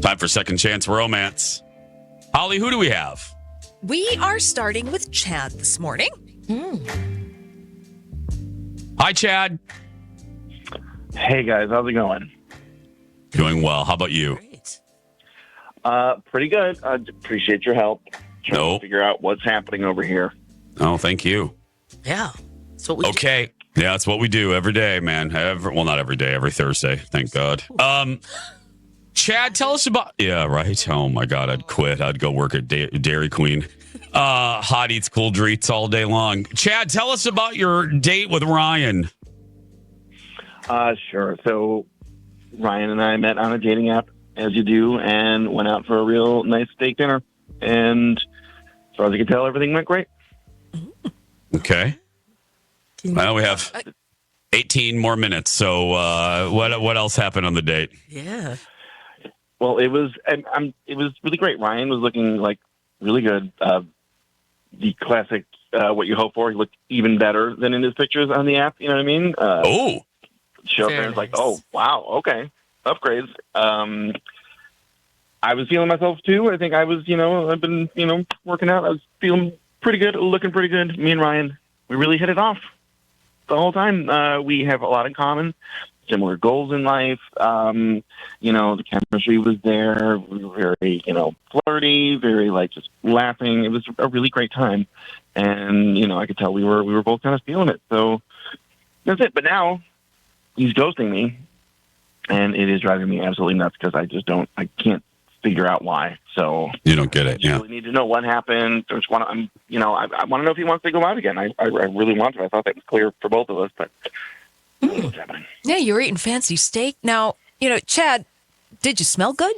Time for Second Chance Romance. Holly, who do we have? We are starting with Chad this morning. Hi, Chad. Hey guys, how's it going? Doing well. How about you? Great. Pretty good. I appreciate your help trying No. to figure out what's happening over here. Oh, thank you. Yeah. That's what we do. Okay. Yeah, that's what we do every day, man. Well, not every day, every Thursday. Thank God. Chad, tell us about... Yeah, right. Oh, my God. I'd quit. I'd go work at Dairy Queen. Hot eats, cool treats all day long. Chad, tell us about your date with Ryan. Sure. So Ryan and I met on a dating app, as you do, and went out for a real nice steak dinner. And as far as I can tell, everything went great. Okay. Well, we have 18 more minutes. So what else happened on the date? Yeah. Well, it was really great. Ryan was looking like really good. The classic, what you hope for. He looked even better than in his pictures on the app. You know what I mean? Show up there and it's like, oh, wow, okay, upgrades. I was feeling myself too. I think I was, I've been, working out. I was feeling pretty good, looking pretty good. Me and Ryan, we really hit it off the whole time. We have a lot in common, similar goals in life. The chemistry was there. We were very, flirty, very just laughing. It was a really great time. And, I could tell we were both kind of feeling it. So that's it. But now he's ghosting me, and it is driving me absolutely nuts because I can't figure out why. So You don't get it, I just really need to know what happened. I want to know if he wants to go out again. I really want to. I thought that was clear for both of us, but what's happening? Yeah, you were eating fancy steak. Now, Chad, did you smell good?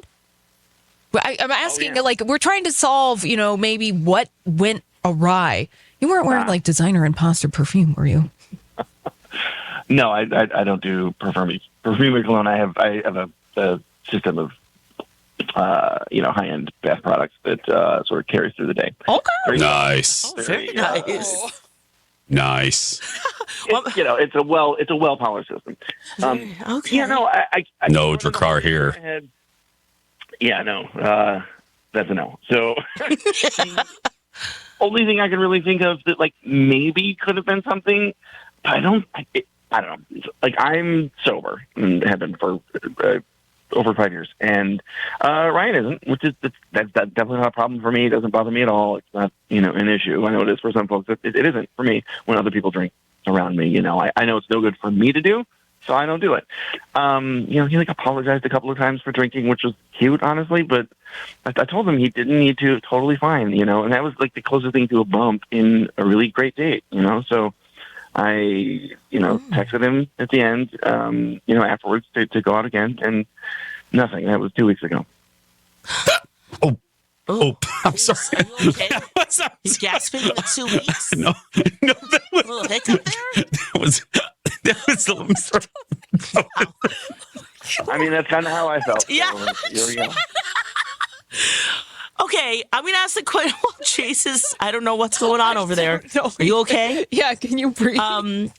I'm asking, we're trying to solve, maybe what went awry. You weren't wearing designer imposter perfume, were you? No, I don't do perfume cologne. I have a system of high-end bath products that sort of carries through the day. Okay. Nice. Very nice. Nice. It's a well-polished system. Okay. Yeah, no, I No Drakkar here. Yeah, no, that's a no. So the only thing I can really think of that maybe could have been something, I don't know. I'm sober and have been for over 5 years, and Ryan isn't, which is that's definitely not a problem for me. It doesn't bother me at all. It's not an issue. I know it is for some folks. It isn't for me when other people drink around me. I know it's no good for me to do, so I don't do it. He apologized a couple of times for drinking, which was cute, honestly. But I told him he didn't need to. Totally fine, and that was the closest thing to a bump in a really great date. So I, texted him at the end, afterwards to go out again, and nothing. That was 2 weeks ago. Oh, I'm sorry. Are you okay? He's gasping in 2 weeks. No, that A little hiccup there. was. I mean, that's kind of how I felt. Yeah. So, here we go. Okay, I'm going to ask the question. Jesus, I don't know what's going on over there. Are you okay? Yeah, can you breathe? I'll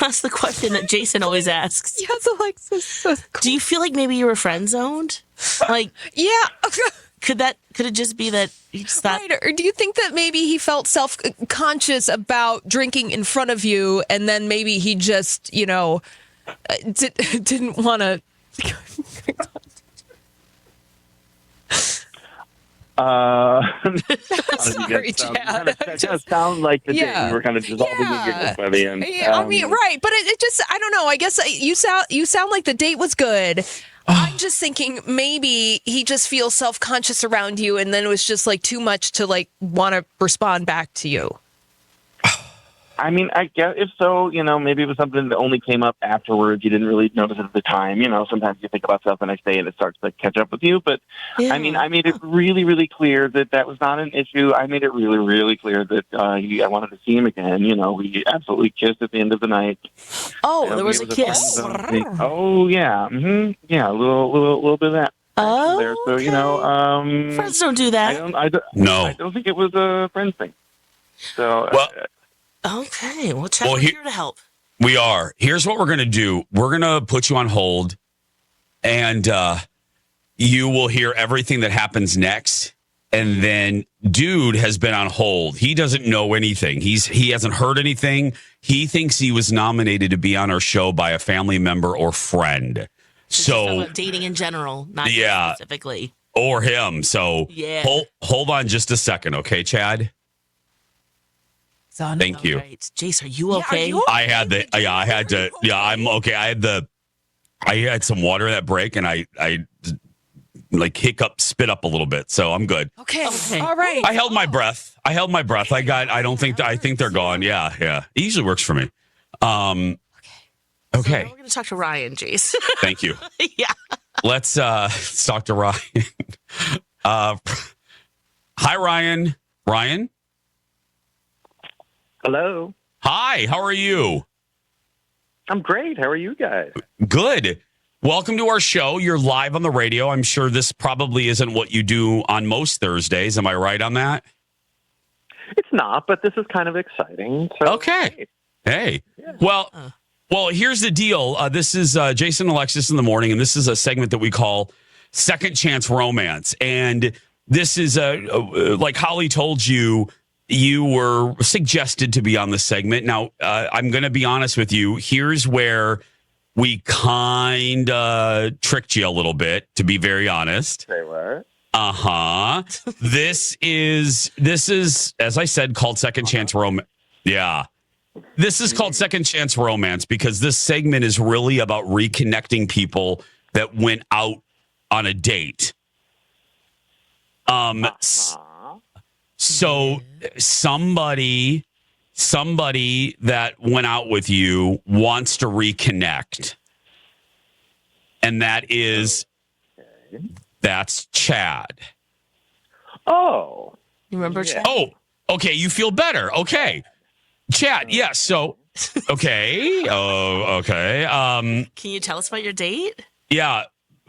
ask the question that Jason always asks. Yes, Alexis. Do you feel like maybe you were friend zoned? Yeah. Could it just be that he just thought? Right, or do you think that maybe he felt self-conscious about drinking in front of you, and then maybe he just, didn't want to... Sorry, Chad. It kind of sound like the day we were kind of dissolving the giggles by the end. Yeah, right, but it just, I don't know. I guess you sound like the date was good. I'm just thinking maybe he just feels self-conscious around you, and then it was just too much to want to respond back to you. I mean, I guess if so, maybe it was something that only came up afterwards. You didn't really notice it at the time. Sometimes you think about stuff the next day and it starts to catch up with you. But Yeah. I mean, I made it really, really clear that was not an issue. I made it really, really clear that I wanted to see him again. We absolutely kissed at the end of the night. Oh, there was a kiss. Oh yeah, yeah, a little bit of that. Oh, There. So friends don't do that. No. I don't think it was a friends thing. So Okay, well, Chad, we're here to help. We are. Here's what we're going to do. We're going to put you on hold, and you will hear everything that happens next. And then dude has been on hold. He doesn't know anything. He hasn't heard anything. He thinks he was nominated to be on our show by a family member or friend. So dating in general, not specifically. Or him. So hold on just a second, okay, Chad? Son. Thank you. Right. Jace, are you okay? I had to. Yeah, I'm okay. I had some water at that break, and I like spit up a little bit, so I'm good. Okay. All right. I held my breath. I think they're gone. Yeah. It usually works for me. Okay. So we're going to talk to Ryan, Jace. Thank you. Yeah. Let's talk to Ryan. Hi, Ryan. Ryan? Hello. Hi, how are you? I'm great. How are you guys? Good. Welcome to our show. You're live on the radio. I'm sure this probably isn't what you do on most Thursdays. Am I right on that? It's not, but this is kind of exciting. So, okay. Hey. Yeah. Well, here's the deal. This is Jason and Alexis in the morning, and this is a segment that we call Second Chance Romance. And this is, like Holly told you, you were suggested to be on the segment. Now, I'm going to be honest with you. Here's where we kind of tricked you a little bit, to be very honest. Say what? Uh-huh. This is, as I said, called Second Chance Romance. Yeah. This is called Second Chance Romance because this segment is really about reconnecting people that went out on a date. So somebody that went out with you wants to reconnect. And that's Chad. Oh. You remember Chad? Oh, okay. You feel better. Okay. Chad. Yeah. So, okay. Okay. Can you tell us about your date? Yeah.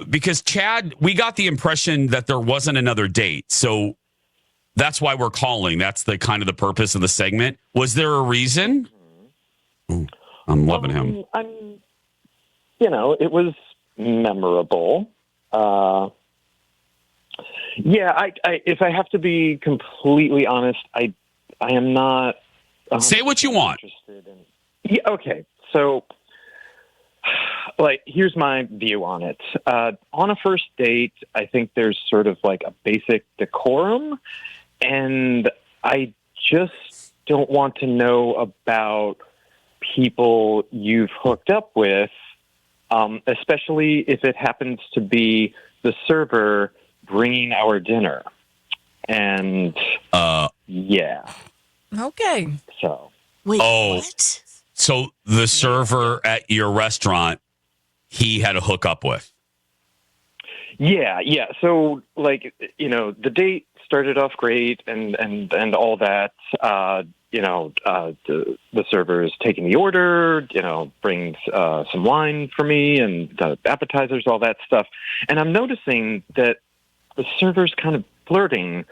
Because Chad, we got the impression that there wasn't another date. So that's why we're calling. That's the kind of the purpose of the segment. Was there a reason? Ooh, I'm loving him. It was memorable. If I have to be completely honest, I am not. Say what you want. Yeah, okay. So, here's my view on it. On a first date, I think there's sort of like a basic decorum. And I just don't want to know about people you've hooked up with, especially if it happens to be the server bringing our dinner. And, yeah. Okay. So. Wait, what? So the server at your restaurant, he had a hookup with? Yeah. So, the date started off great and all that. The server is taking the order, brings some wine for me and the appetizers, all that stuff. And I'm noticing that the server's kind of flirting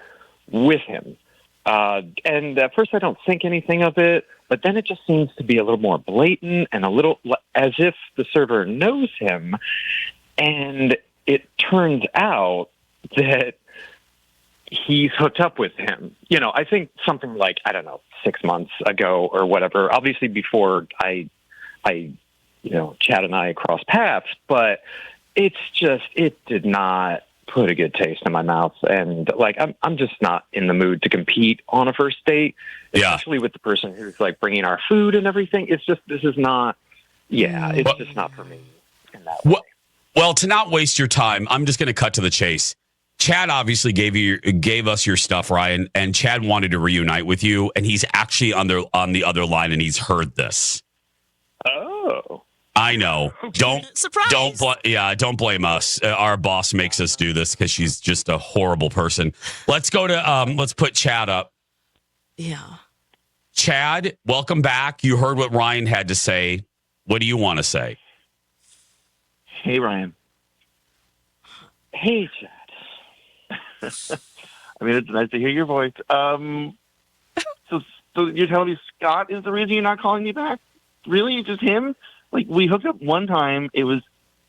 with him. And at first I don't think anything of it, but then it just seems to be a little more blatant and a little as if the server knows him. And it turns out that he's hooked up with him. I think something like, 6 months ago or whatever, obviously before I Chad and I crossed paths, but it did not put a good taste in my mouth. And I'm just not in the mood to compete on a first date, especially with the person who's bringing our food and everything. It's just, this is not, it's just not for me in that way. Well, to not waste your time, I'm just going to cut to the chase. Chad obviously gave us your stuff, Ryan, and Chad wanted to reunite with you, and he's actually on the other line, and he's heard this. Oh, I know. Don't blame us. Our boss makes us do this because she's just a horrible person. Let's go to let's put Chad up. Yeah. Chad, welcome back. You heard what Ryan had to say. What do you want to say? Hey, Ryan. Hey, Chad. It's nice to hear your voice. So you're telling me Scott is the reason you're not calling me back? Really? Just him? We hooked up one time. It was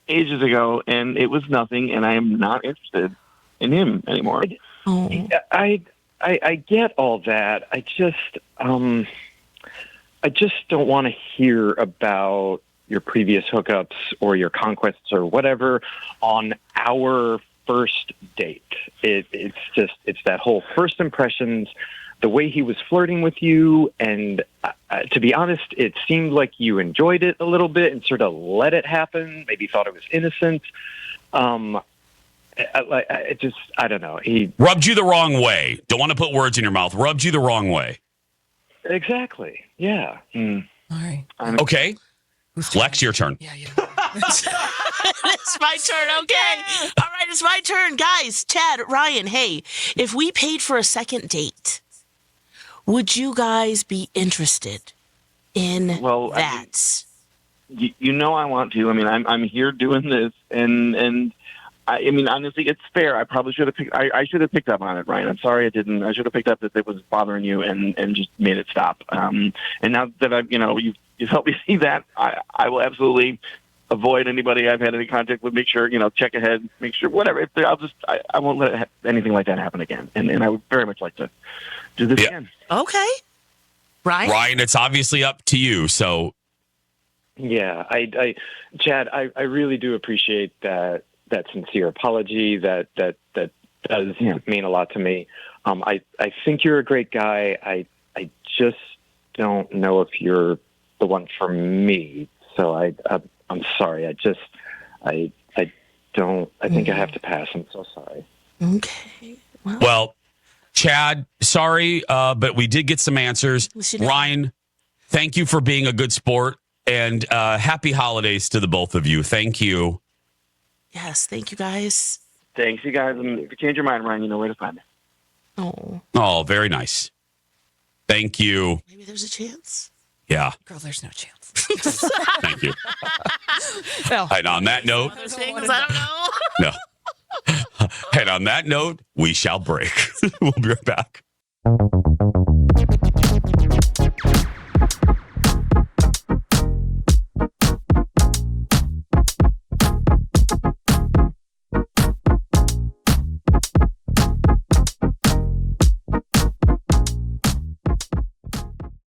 ages ago, and it was nothing, and I am not interested in him anymore. Oh. I get all that. I just don't want to hear about your previous hookups or your conquests or whatever on our first date. It's that whole first impressions, the way he was flirting with you, and to be honest, it seemed like you enjoyed it a little bit and sort of let it happen. Maybe thought it was innocent. I don't know. He Rubbed you the wrong way. Don't want to put words in your mouth. Rubbed you the wrong way. exactly, yeah. All right. Okay. Lex, your turn. Yeah. It's my turn. Okay. All right. It's my turn. Guys, Chad, Ryan, hey, if we paid for a second date, would you guys be interested in Well, that? You know I want to. I mean, I'm here doing this, and I mean, honestly, it's fair. I probably should have picked. I should have picked up on it, Ryan. I'm sorry I didn't. I should have picked up that it was bothering you and just made it stop. And now that you've helped me see that, I will absolutely avoid anybody I've had any contact with. Make sure check ahead. Make sure whatever. I won't let anything like that happen again. And I would very much like to do this again. Okay. Ryan, it's obviously up to you. So Yeah, Chad, I really do appreciate that sincere apology. That does mean a lot to me. I think you're a great guy. I just don't know if you're the one for me. So I'm sorry. I think I have to pass. I'm so sorry. Okay. Well, Chad, sorry, but we did get some answers. Ryan, thank you for being a good sport, and happy holidays to the both of you. Thank you. Yes. Thank you, guys. Thanks, you guys. And if you change your mind, Ryan, you know where to find me. Oh, very nice. Thank you. Maybe there's a chance. Yeah. Girl, there's no chance. Thank you. Well, And on that note, Other things, I don't know. no. And on that note, we shall break. We'll be right back.